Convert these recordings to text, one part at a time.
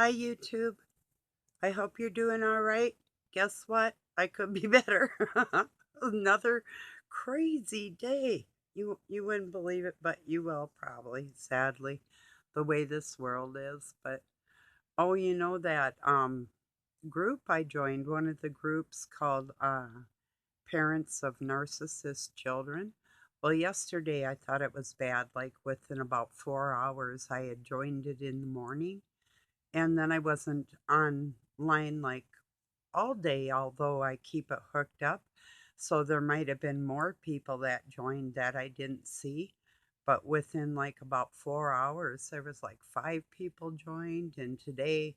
Hi, YouTube. I hope you're doing all right. Guess what? I could be better. Another crazy day. You wouldn't believe it, but you will probably, sadly, the way this world is. But oh, you know that group I joined, one of the groups called Parents of Narcissist Children. Well, yesterday I thought it was bad. Like within about 4 hours, I had joined it in the morning and then I wasn't online like all day, although I keep it hooked up. So there might have been more people that joined that I didn't see. But within like about 4 hours, there was like five people joined. And today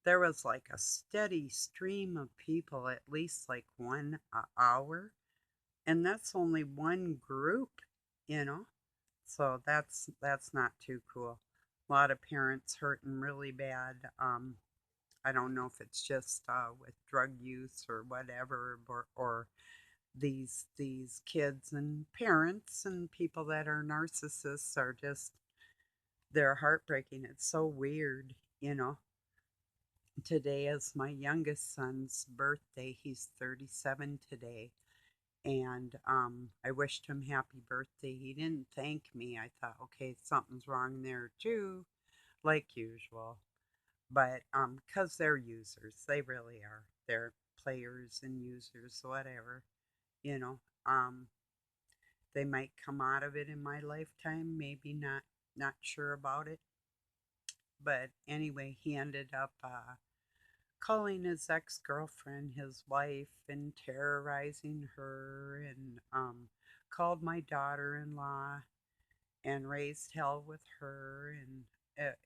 there was like a steady stream of people, at least like 1 hour. And that's only one group, you know? So that's not too cool. A lot of parents hurting really bad. I don't know if it's just with drug use or whatever, or these kids and parents and people that are narcissists are just they're heartbreaking. It's so weird, you know. Today is my youngest son's birthday. He's 37 today, and I wished him happy birthday. He didn't thank me. I thought, okay, something's wrong there too, like usual. But because they're users, they really are. They're players and users, whatever. You know, um, they might come out of it in my lifetime, maybe not. Not sure about it. But anyway, he ended up calling his ex girlfriend his wife and terrorizing her, and called my daughter in law and raised hell with her. And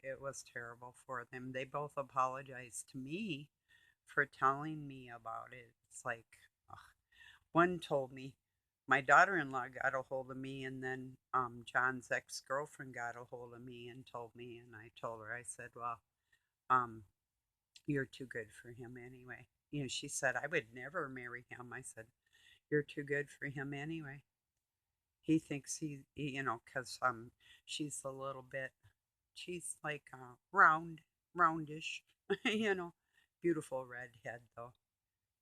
it was terrible for them. They both apologized to me for telling me about it. It's like, ugh. One told me my daughter-in-law got a hold of me, and then John's ex-girlfriend got a hold of me and told me, and I told her, I said, well, um, you're too good for him anyway. You know, she said, I would never marry him. I said, you're too good for him anyway. He thinks you know, because she's a little bit, she's like roundish, you know, beautiful redhead though,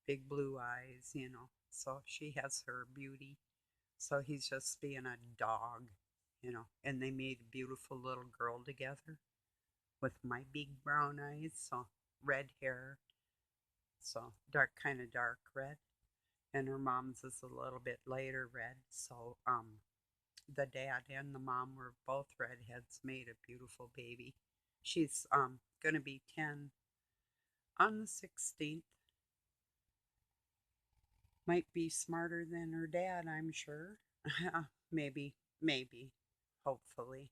big blue eyes, you know. So she has her beauty. So he's just being a dog, you know. And they made a beautiful little girl together with my big brown eyes, so red hair, so dark, kind of dark red. And her mom's is a little bit lighter red. So the dad and the mom were both redheads, made a beautiful baby. She's gonna be 10 on the 16th. Might be smarter than her dad, I'm sure. maybe, hopefully.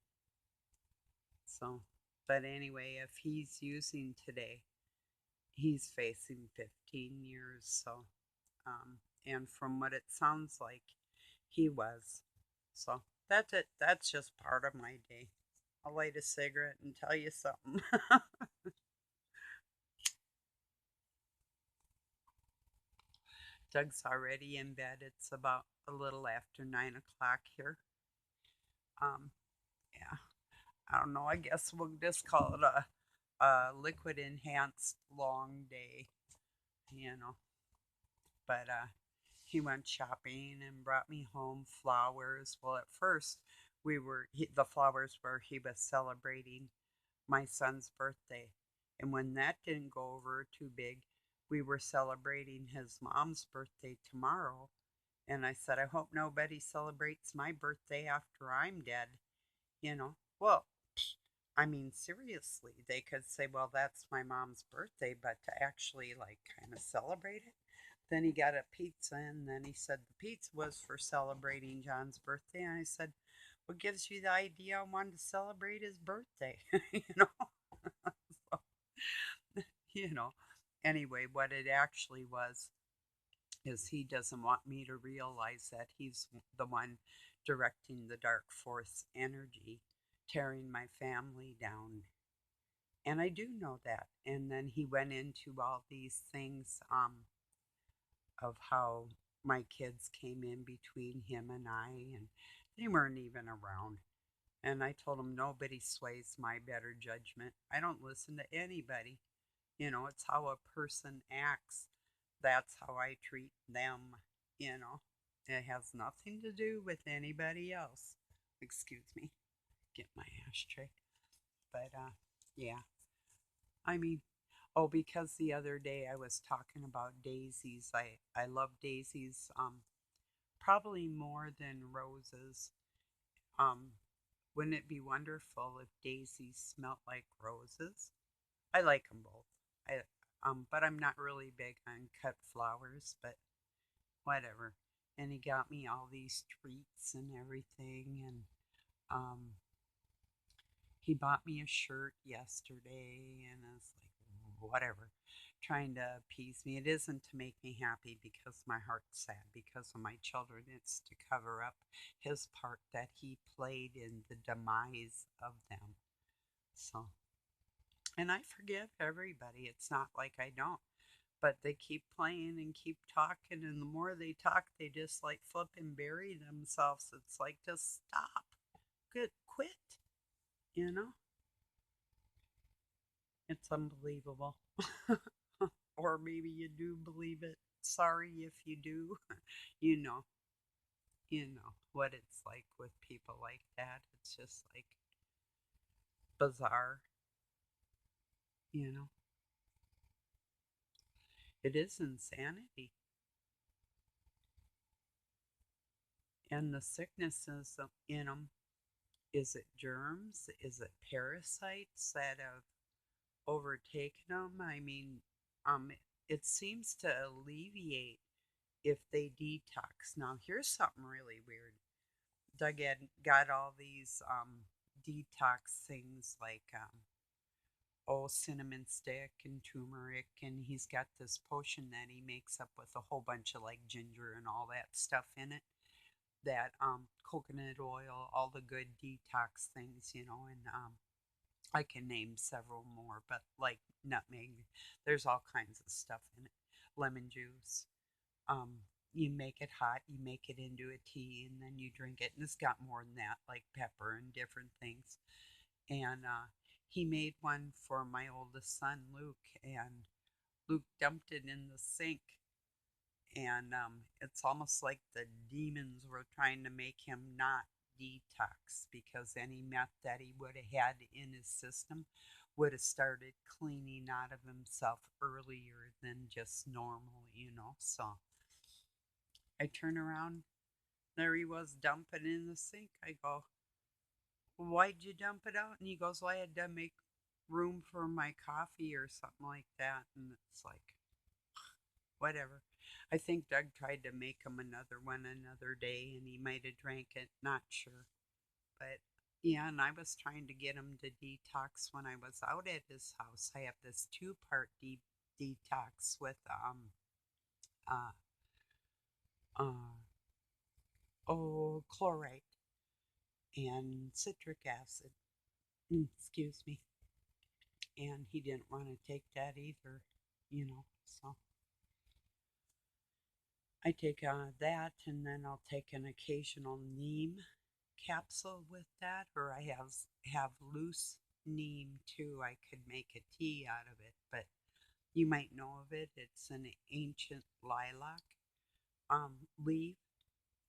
So, but anyway, if he's using today, he's facing 15 years. So, and from what it sounds like, he was. So that's it. That's just part of my day. I'll light a cigarette and tell you something. Doug's already in bed. It's about a little after 9 o'clock here. Yeah, I don't know. I guess we'll just call it a liquid enhanced long day, you know. But he went shopping and brought me home flowers. Well, at first the flowers were he was celebrating my son's birthday, and when that didn't go over too big, we were celebrating his mom's birthday tomorrow. And I said, I hope nobody celebrates my birthday after I'm dead, you know. Well, I mean, seriously, they could say, well, that's my mom's birthday, but to actually, like, kind of celebrate it. Then he got a pizza, and then he said the pizza was for celebrating John's birthday. And I said, what gives you the idea I wanted to celebrate his birthday? you know? so, you know. Anyway, what it actually was is he doesn't want me to realize that he's the one directing the dark force energy, tearing my family down. And I do know that. And then he went into all these things of how my kids came in between him and I, and they weren't even around. And I told him nobody sways my better judgment. I don't listen to anybody. It's how a person acts. That's how I treat them, you know. It has nothing to do with anybody else. Excuse me. Get my ashtray. But yeah. I mean, oh, because the other day I was talking about daisies. I love daisies probably more than roses. Um wouldn't it be wonderful if daisies smelt like roses? I like them both. I but I'm not really big on cut flowers, but whatever. And he got me all these treats and everything, and um he bought me a shirt yesterday, and I was like, whatever, trying to appease me. It isn't to make me happy because my heart's sad because of my children. It's to cover up his part that he played in the demise of them. So, and I forgive everybody. It's not like I don't. But they keep playing and keep talking, and the more they talk, they just like flip and bury themselves. It's like, just stop. Good, quit. You know? It's unbelievable. Or maybe you do believe it. Sorry if you do. you know, what it's like with people like that. It's just like bizarre, you know. It is insanity. And the sicknesses in them, is it germs? Is it parasites that have overtaken them? I mean, it seems to alleviate if they detox. Now, here's something really weird. Doug had got all these detox things like cinnamon stick and turmeric, and he's got this potion that he makes up with a whole bunch of like ginger and all that stuff in it. That coconut oil, all the good detox things, and I can name several more, but like nutmeg, there's all kinds of stuff in it. Lemon juice. Um, you make it hot, you make it into a tea, and then you drink it. And it's got more than that, like pepper and different things. And he made one for my oldest son, Luke, and Luke dumped it in the sink. And it's almost like the demons were trying to make him not detox because any meth that he would have had in his system would have started cleaning out of himself earlier than just normal. So I turn around, there he was dumping in the sink. I go, why'd you dump it out? And he goes, well, I had to make room for my coffee or something like that. And it's like, whatever. I think Doug tried to make him another one another day and he might have drank it, not sure. But yeah, and I was trying to get him to detox when I was out at his house. I have this two-part detox with uh uh chloride and citric acid. Excuse me. And he didn't want to take that either. So I take that, and then I'll take an occasional neem capsule with that, or I have loose neem too. I could make a tea out of it, but you might know of it. It's an ancient lilac leaf,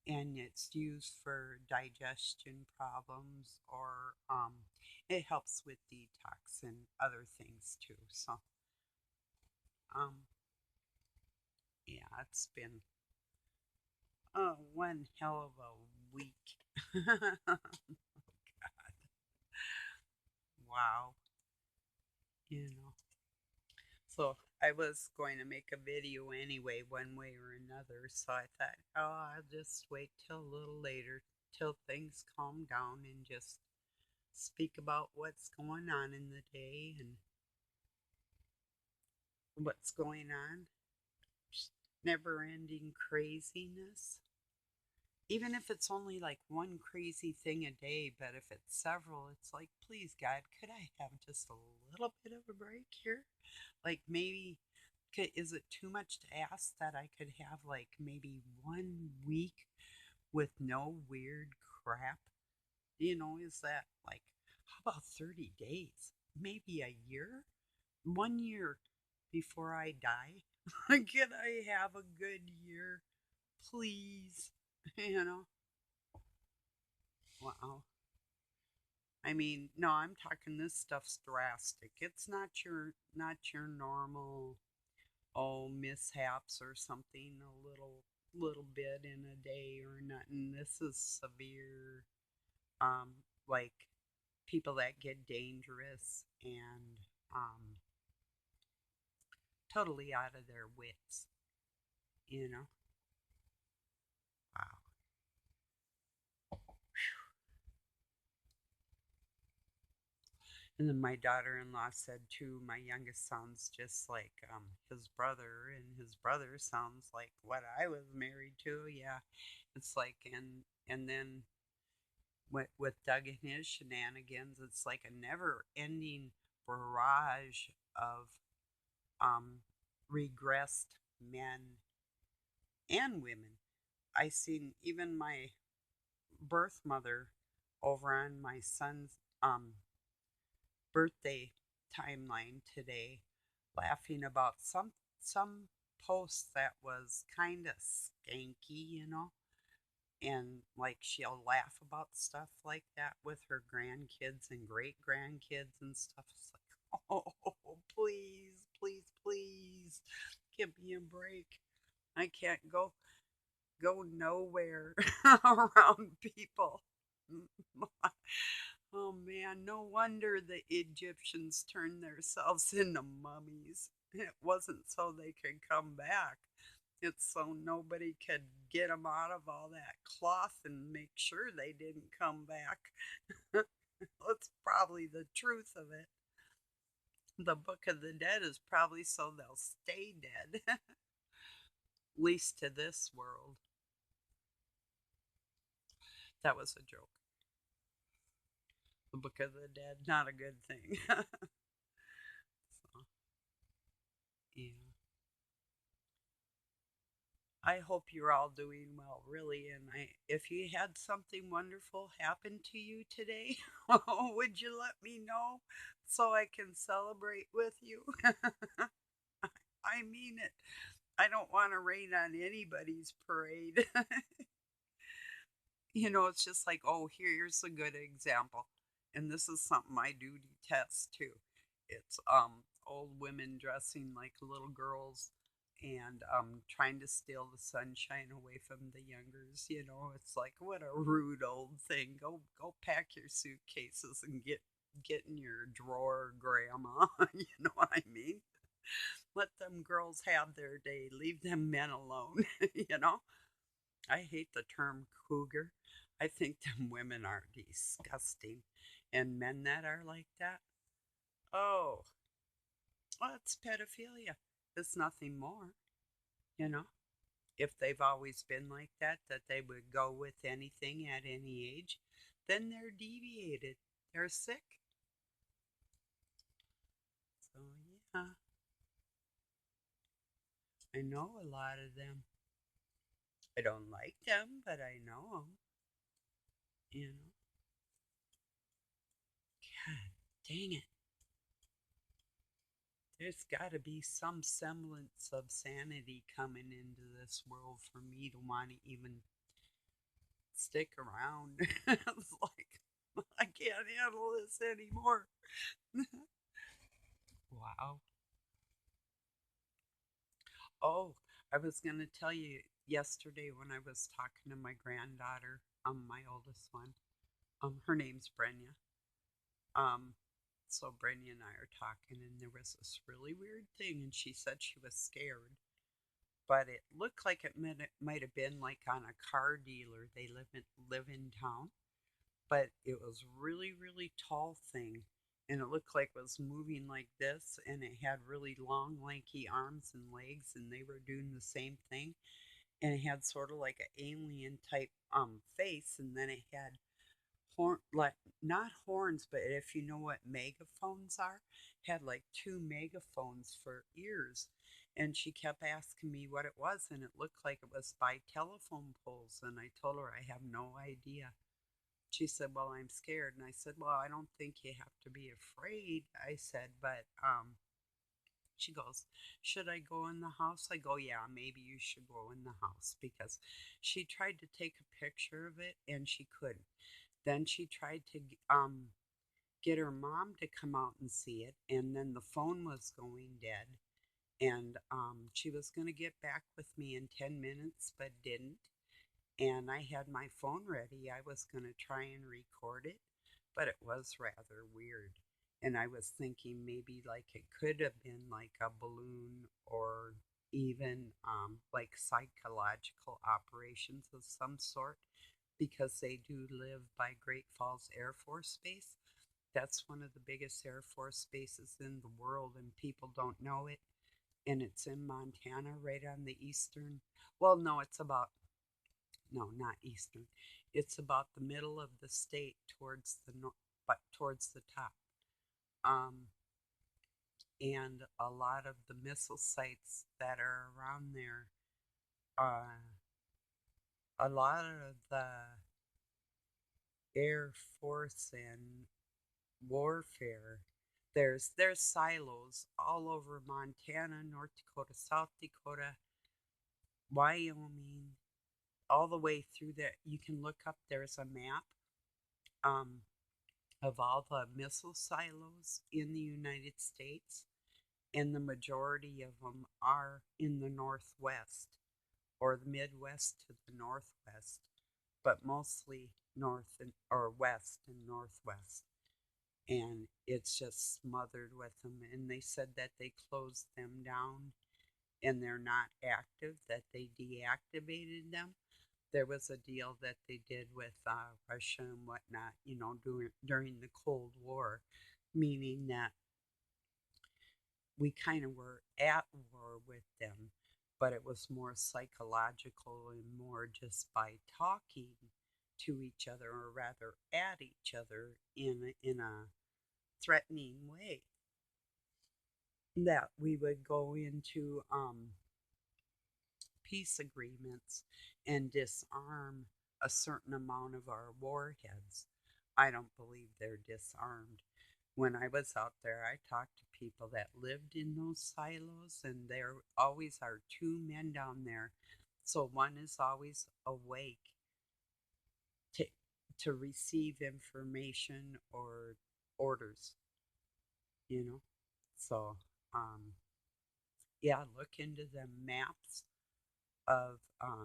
and it's used for digestion problems, or it helps with detox and other things too. So um, yeah, it's been one hell of a week. Wow, you know. So I was going to make a video anyway, one way or another. So I thought, oh, I'll just wait till a little later, till things calm down, and just speak about what's going on in the day and what's going on. Just never ending craziness. Even if it's only like one crazy thing a day, but if it's several, it's like, please, God, could I have just a little bit of a break here? Like maybe, is it too much to ask that I could have like maybe 1 week with no weird crap? Is that like, how about 30 days? Maybe a year? 1 year before I die? Can I have a good year? Please? You know? Wow. I mean, no, I'm talking this stuff's drastic. It's not your normal mishaps or something a little bit in a day or nothing. This is severe, like people that get dangerous and totally out of their wits, you know? Wow. And then my daughter-in-law said too, my youngest sounds just like his brother, and his brother sounds like what I was married to. Yeah, it's like, and then with Doug and his shenanigans, it's like a never-ending barrage of um, regressed men and women. I seen even my birth mother over on my son's birthday timeline today, laughing about some post that was kind of skanky. And like she'll laugh about stuff like that with her grandkids and great grandkids and stuff. It's like, oh, please, please, please, give me a break. I can't go nowhere around people. Oh man, no wonder the Egyptians turned themselves into mummies. It wasn't so they could come back. It's so nobody could get them out of all that cloth and make sure they didn't come back. That's probably the truth of it. The Book of the Dead is probably so they'll stay dead, at least to this world. That was a joke. The Book of the Dead, not a good thing. So, yeah. I hope you're all doing well, really. And if you had something wonderful happen to you today, would you let me know so I can celebrate with you? I mean it. I don't want to rain on anybody's parade. It's just like, oh, here's a good example. And this is something I do detest too. It's old women dressing like little girls and trying to steal the sunshine away from the youngers. It's like, what a rude old thing. Go pack your suitcases and get in your drawer, grandma. You know what I mean? Let them girls have their day. Leave them men alone. you know? I hate the term cougar. I think them women are disgusting. And men that are like that, oh, well, it's pedophilia. It's nothing more, you know? If they've always been like that they would go with anything at any age, then they're deviated. They're sick. So, yeah, I know a lot of them. I don't like them, but I know them, you know? God dang it. There's got to be some semblance of sanity coming into this world for me to want to even stick around. It's like, I can't handle this anymore. Wow. Oh, I was going to tell you yesterday when I was talking to my granddaughter, my oldest one. Her name's Brenya. Um, so Brenya and I are talking, and there was this really weird thing, and she said she was scared, but it looked like it might have been like on a car dealer. They live in town, but it was really really tall thing, and it looked like it was moving like this, and it had really long lanky arms and legs, and they were doing the same thing, and it had sort of like an alien type face, and then it had horn, like not horns, but if you know what megaphones are, had like two megaphones for ears. And she kept asking me what it was, and it looked like it was by telephone poles. And I told her I have no idea. she said, well, I'm scared. And I said, well, I don't think you have to be afraid. I said, but she goes, should I go in the house? I go, yeah, maybe you should go in the house, because she tried to take a picture of it and she couldn't. Then she tried to get her mom to come out and see it, and then the phone was going dead. And she was going to get back with me in 10 minutes, but didn't. And I had my phone ready. I was going to try and record it, but it was rather weird. And I was thinking maybe like it could have been like a balloon, or even like psychological operations of some sort, because they do live by Great Falls Air Force Base. That's one of the biggest Air Force bases in the world, and people don't know it. And it's in Montana, right on the eastern. Well, no, it's about, no, not eastern. It's about the middle of the state towards the north, but towards the top. Um, and a lot of the missile sites that are around there, uh, a lot of the Air Force and warfare, there's silos all over Montana, North Dakota, South Dakota, Wyoming, all the way through there. You can look up, there's a map um, of all the missile silos in the United States, and the majority of them are in the Northwest, or the Midwest to the Northwest, but mostly north and or west and northwest. And it's just smothered with them. And they said that they closed them down and they're not active, that they deactivated them. There was a deal that they did with Russia and whatnot, during the Cold War, meaning that we kind of were at war with them, but it was more psychological and more just by talking to each other, or rather at each other in a threatening way, that we would go into peace agreements and disarm a certain amount of our warheads. I don't believe they're disarmed. When I was out there, I talked to people that lived in those silos, and there always are two men down there. So one is always awake to, to receive information or orders, you know? So, yeah, look into the maps of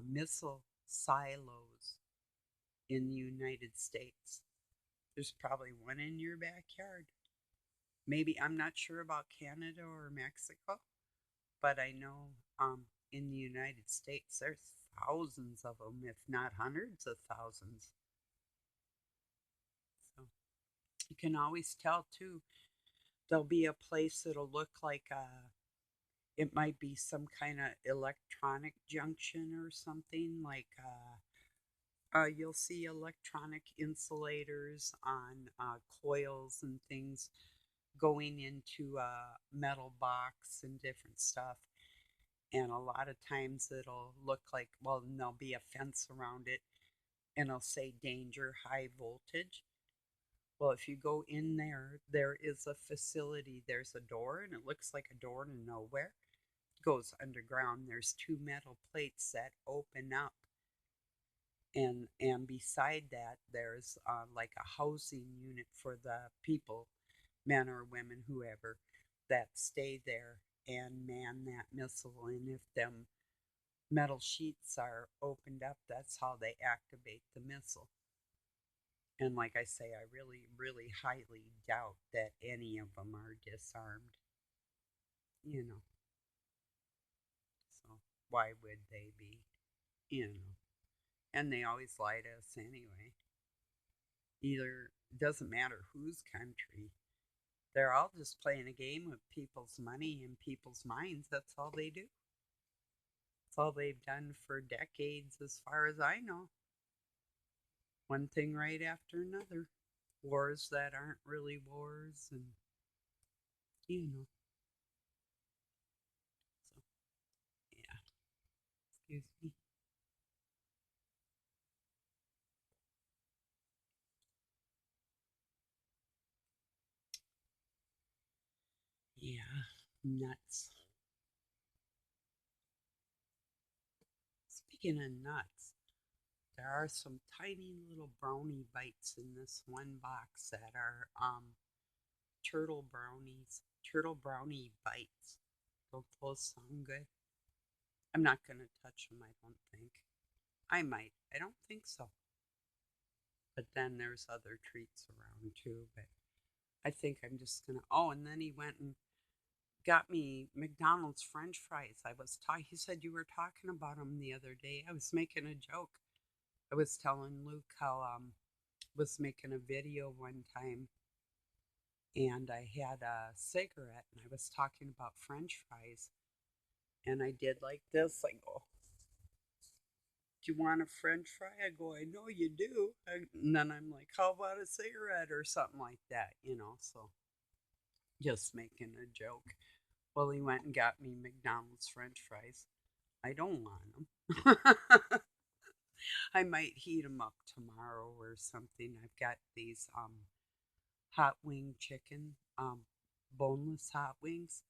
missile silos in the United States. There's probably one in your backyard. Maybe, I'm not sure about Canada or Mexico, but I know in the United States there's thousands of them, if not hundreds of thousands. So you can always tell too. There'll be a place that'll look like it might be some kind of electronic junction or something, like you'll see electronic insulators on coils and things going into a metal box and different stuff. And a lot of times it'll look like, well, and there'll be a fence around it, and it'll say danger, high voltage. Well, if you go in there, there is a facility. There's a door, and it looks like a door to nowhere. It goes underground. There's two metal plates that open up, and beside that, there's like a housing unit for the people, men or women, whoever, that stay there and man that missile. And if them metal sheets are opened up, that's how they activate the missile. And like I say, I really, really highly doubt that any of them are disarmed, you know. So why would they be, you know? And they always lie to us anyway. Either, it doesn't matter whose country, they're all just playing a game with people's money and people's minds. That's all they do. That's all they've done for decades, as far as I know. One thing right after another. Wars that aren't really wars, and, you know. So, yeah. Excuse me. Nuts. Speaking of nuts, there are some tiny little brownie bites in this one box that are turtle brownies, turtle brownie bites. Don't those sound good? I'm not gonna touch them, I don't think. I might. I don't think so. But then there's other treats around too. But I think I'm just gonna. Oh, and then he went and got me McDonald's French fries. He said you were talking about them the other day. I was making a joke. I was telling Luke how was making a video one time and I had a cigarette and I was talking about French fries and I did like this. I go, "Do you want a French fry?" I go, "I know you do." And then I'm like, "How about a cigarette or something like that?" So just making a joke. Well, he went and got me McDonald's French fries. I don't want them. I might heat them up tomorrow or something. I've got these hot wing chicken, boneless hot wings.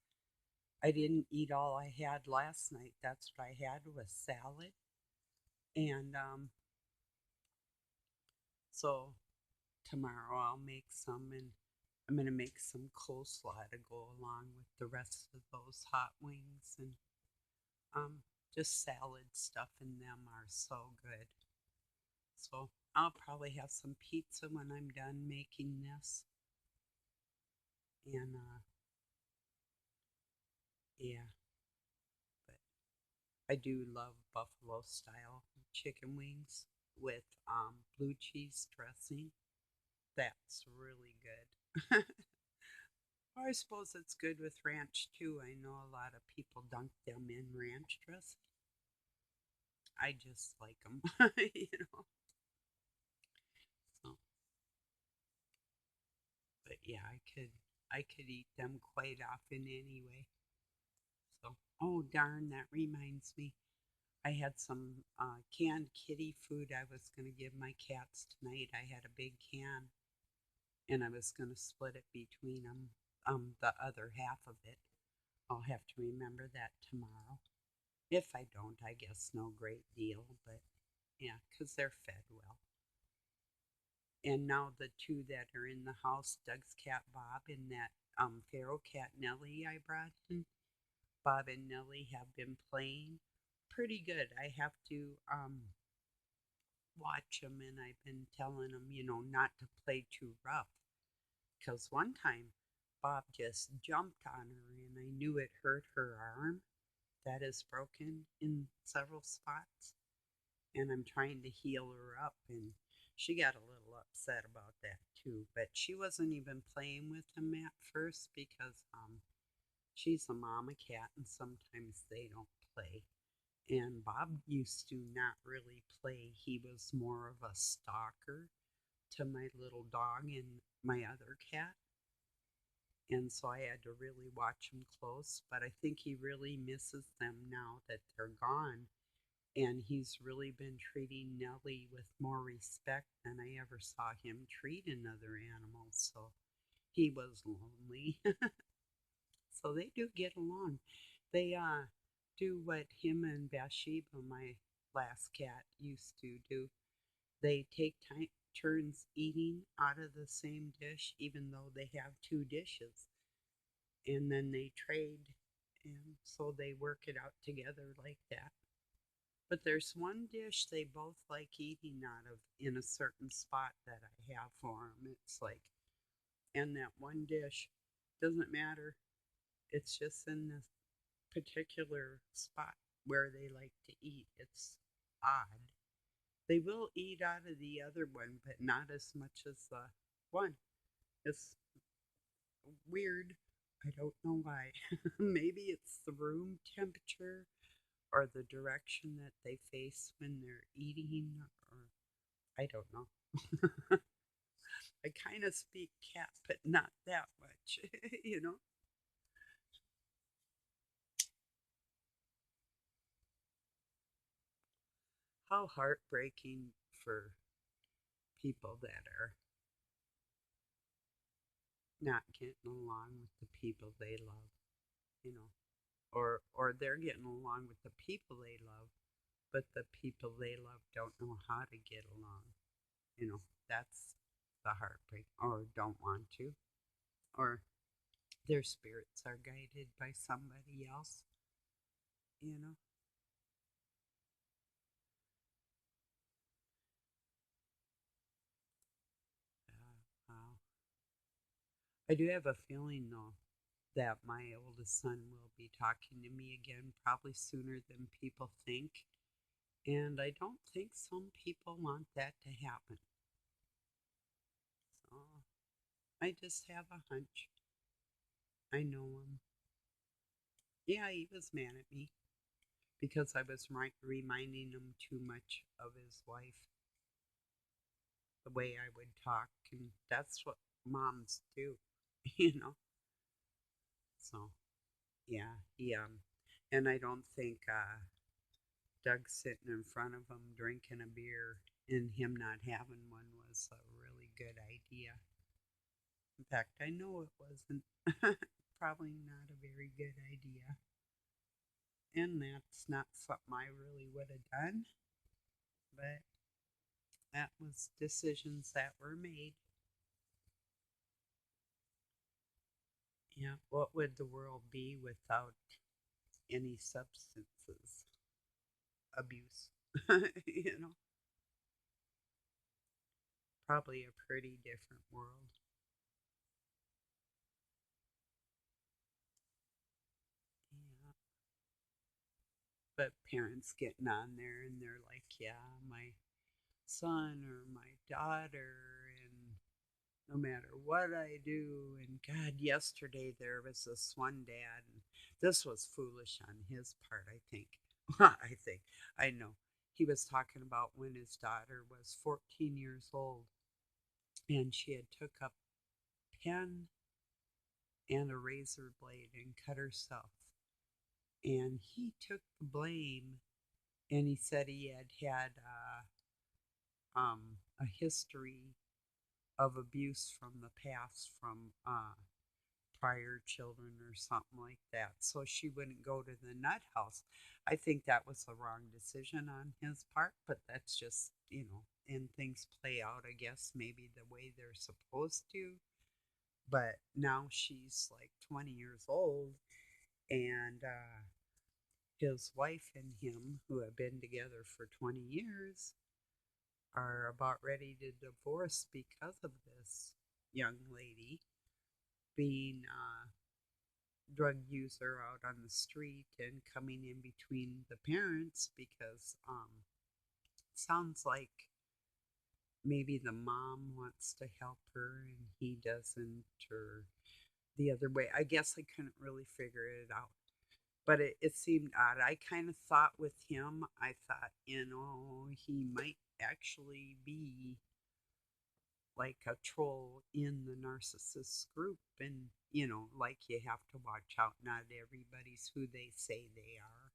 I didn't eat all I had last night. That's what I had was salad. And so tomorrow I'll make some and I'm going to make some coleslaw to go along with the rest of those hot wings and um just salad stuff in them are so good. So I'll probably have some pizza when I'm done making this. And yeah, but I do love buffalo style chicken wings with blue cheese dressing. That's really good. I suppose it's good with ranch too. I know a lot of people dunk them in ranch dressing. I just like them, you know. So, but yeah, I could eat them quite often anyway. So, oh darn, that reminds me. I had some canned kitty food I was going to give my cats tonight. I had a big can and I was going to split it between them, the other half of it. I'll have to remember that tomorrow. If I don't, I guess no great deal, but yeah, 'cause they're fed well. And now the two that are in the house, Doug's cat Bob and that feral cat Nellie I brought in, Bob and Nellie have been playing pretty good. I have to watch them, and I've been telling them, not to play too rough. Because one time, Bob just jumped on her, and I knew it hurt her arm that is broken in several spots. And I'm trying to heal her up, and she got a little upset about that too. But she wasn't even playing with him at first because she's a mama cat, and sometimes they don't play. And Bob used to not really play. He was more of a stalker to my little dog and my other cat. And so I had to really watch him close. But I think he really misses them now that they're gone. And he's really been treating Nellie with more respect than I ever saw him treat another animal. So he was lonely. So they do get along. They do what him and Bathsheba, my last cat, used to do. They take turns eating out of the same dish, even though they have two dishes, and then they trade, and so they work it out together like that. But there's one dish they both like eating out of in a certain spot that I have for them. It's like, and that one dish doesn't matter. It's just in this particular spot where they like to eat. It's odd. They will eat out of the other one, but not as much as the one. It's weird. I don't know why. Maybe it's the room temperature or the direction that they face when they're eating, or I don't know. I kind of speak cat, but not that much, you know? How heartbreaking for people that are not getting along with the people they love. you know, or they're getting along with the people they love, but the people they love don't know how to get along. You know, that's the heartbreak, or don't want to, or their spirits are guided by somebody else, you know. Wow. I do have a feeling though that my oldest son will be talking to me again probably sooner than people think. And I don't think some people want that to happen. So I just have a hunch. I know him. Yeah, he was mad at me because I was reminding him too much of his wife, the way I would talk. And that's what moms do, you know? So, yeah, and I don't think Doug sitting in front of him drinking a beer and him not having one was a really good idea. In fact, I know it wasn't. Probably not a very good idea. And that's not something I really would have done, but that was decisions that were made. Yeah, what would the world be without any substances abuse? You know, probably a pretty different world. Yeah. But parents getting on there and they're like, yeah, my son or my daughter, and no matter what I do. And God, yesterday there was this one dad, and this was foolish on his part, I think. I think, I know. He was talking about when his daughter was 14 years old and she had took up pen and a razor blade and cut herself. And he took the blame and he said he had had a history of abuse from the past from prior children or something like that. So she wouldn't go to the nut house. I think that was the wrong decision on his part, but that's just, and things play out, I guess, maybe the way they're supposed to. But now she's like 20 years old, and his wife and him, who have been together for 20 years, are about ready to divorce because of this young lady being a drug user out on the street and coming in between the parents because it sounds like maybe the mom wants to help her and he doesn't, or the other way. I guess I couldn't really figure it out. But it seemed odd. I kind of thought with him, I thought, he might actually be like a troll in the narcissist group. And, like you have to watch out. Not everybody's who they say they are,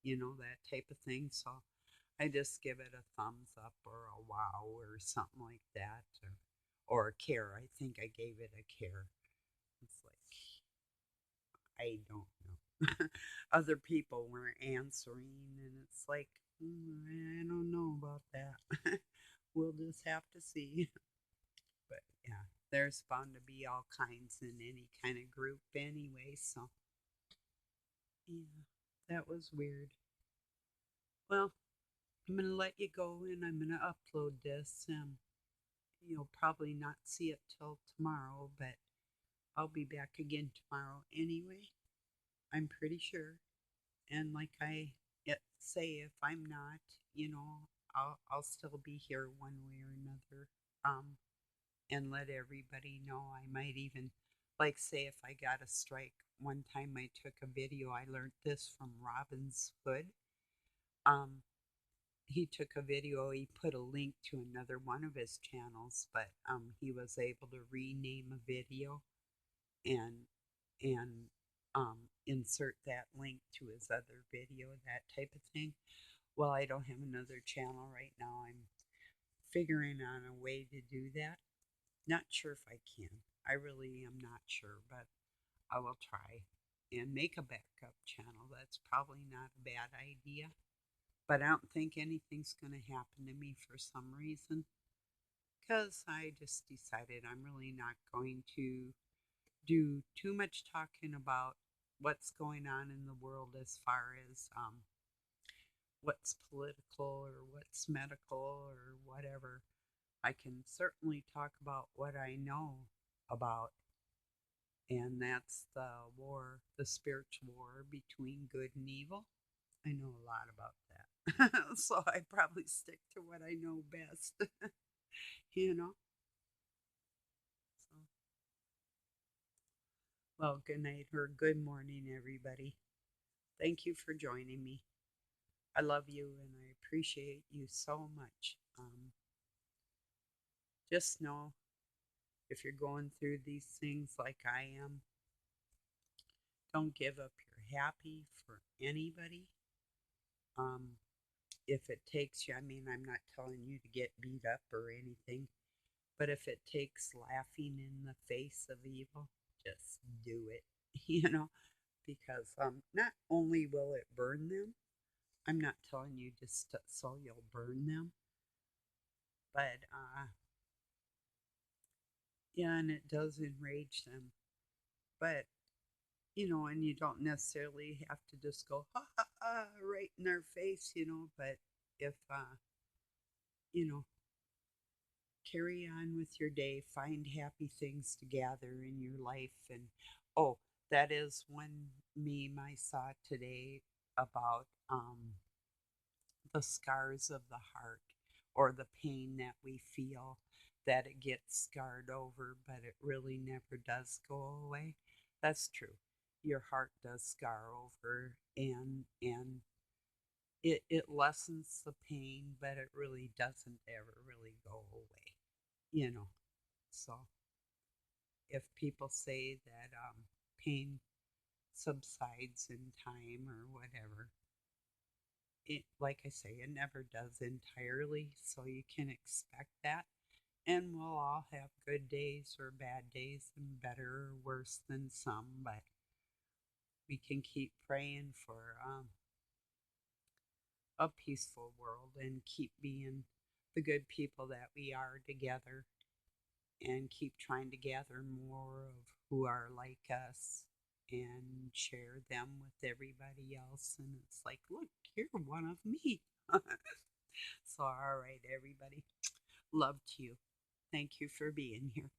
that type of thing. So I just give it a thumbs up or a wow or something like that. Or a care. I think I gave it a care. It's like, I don't know. Other people weren't answering, and it's like, I don't know about that. We'll just have to see. But yeah, there's bound to be all kinds in any kind of group anyway, so yeah, that was weird. Well, I'm gonna let you go and I'm gonna upload this. You'll probably not see it till tomorrow, but I'll be back again tomorrow anyway. I'm pretty sure. And like I say, if I'm not, I'll still be here one way or another. Um, and let everybody know. I might even, like, say, if I got a strike. One time I took a video, I learned this from Robin's Hood. Um, he took a video, he put a link to another one of his channels, but he was able to rename a video and insert that link to his other video, that type of thing. Well, I don't have another channel right now. I'm figuring on a way to do that. Not sure if I can. I really am not sure, but I will try. and make a backup channel. That's probably not a bad idea. But I don't think anything's going to happen to me for some reason because I just decided I'm really not going to do too much talking about what's going on in the world as far as what's political or what's medical or whatever. I can certainly talk about what I know about, and that's the war, the spiritual war between good and evil. I know a lot about that. So I probably stick to what I know best, you know? So, well, good night or good morning, everybody. Thank you for joining me. I love you and I appreciate you so much. Just know if you're going through these things like I am, don't give up your happy for anybody. Um, if it takes you, I mean, I'm not telling you to get beat up or anything, but if it takes laughing in the face of evil, just do it, because not only will it burn them, I'm not telling you just so you'll burn them, but yeah, and it does enrage them. But and you don't necessarily have to just go ha ha ha right in their face, but if you know, carry on with your day, find happy things to gather in your life. And oh, that is one meme I saw today about the scars of the heart or the pain that we feel, that it gets scarred over, but it really never does go away. That's true. Your heart does scar over, and it lessens the pain, but it really doesn't ever really go away, you know. So if people say that pain subsides in time or whatever, it, like I say, it never does entirely. So you can expect that. And we'll all have good days or bad days and better or worse than some, but we can keep praying for a peaceful world and keep being the good people that we are together and keep trying to gather more of who are like us and share them with everybody else. And it's like, look, you're one of me. So, all right, everybody. Love to you. Thank you for being here.